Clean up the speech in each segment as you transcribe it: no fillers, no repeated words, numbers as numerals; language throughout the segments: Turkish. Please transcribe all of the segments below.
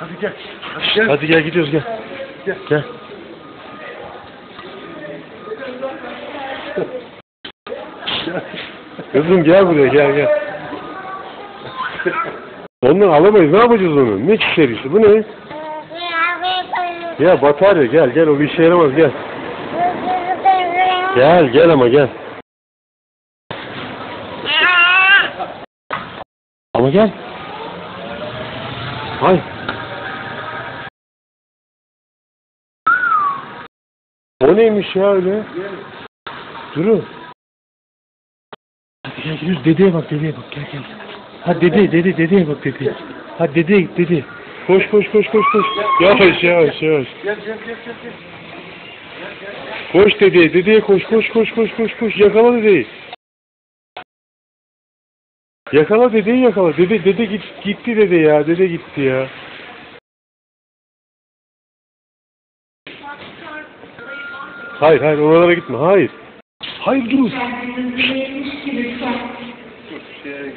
Hadi gel. Hadi gel. Hadi gel gidiyoruz gel. Gel. Gel. Kızım gel buraya gel. Ondan alamayız. Ne yapacağız onu? Ne serisi? Bu ne? Ya batarya gel o bir işe yaramaz gel. Gel ama gel. Ama gel. Hay. O neymiş ya öyle? Durun. Hadi gel gidiyoruz. Dedeye bak gel. Ha dedeye bak dede. Ha dede. Koş. Yavaş. Gel. Koş dedeye koş. Yakala dedeyi. Yakala dedeyi. Dede gitti dede ya. Dede gitti ya. Hayır oralara gitme. Hayır dur.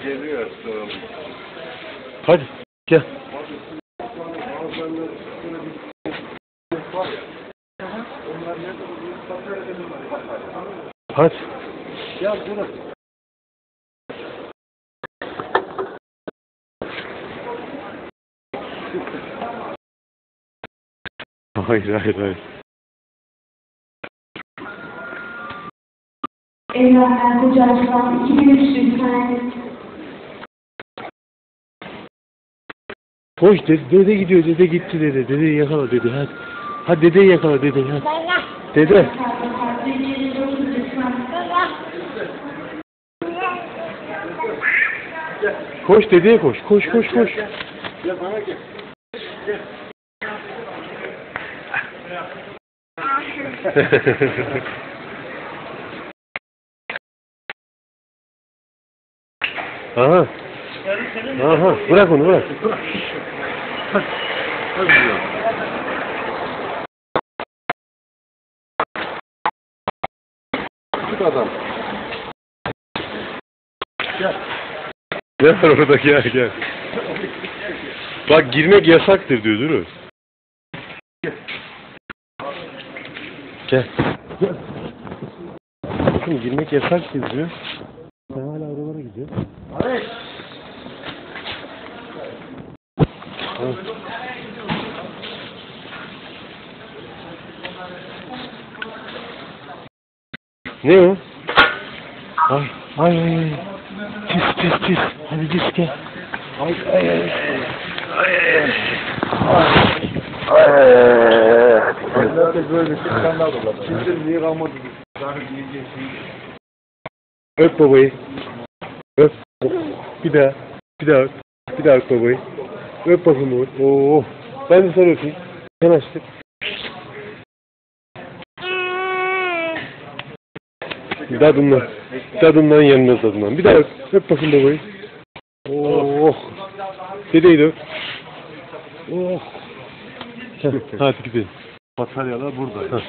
Geliyor sonra. Hadi gel. Hadi. Gel durun. Hayır. Evlatlar kucaktan 2300 tane. Koş dede gidiyor. Dede gitti dede. Dedeyi yakala dede hadi. Hadi dedeyi yakala dede hadi. Dede. Koş dedeye koş. Koş. Gel bana gel. Aha. Bırak onu bırak. Hadi diyor. Küçük adam. Gel. Ne var orada gel. Bak girmek yasaktır diyor Duru. Gel. Bakın girmek yasaktır diyor. Sen hala oralara gidiyor. Hadi. Ne o? Ay. Pis. Hadi pis gel. Ay. Zaten böyle bir skandal olur. Şimdi niye kalmadı? Öp babayı. Öp. Bir daha öp. Bir daha öp babayı. Öp bakayım babayı. Ben de sana öpeyim. Sen açtın. Dadından yanına dadından. Bir daha öp. Öp bakayım babayı. Dedeyi de öp. Hadi gidelim. Bataryalar burada.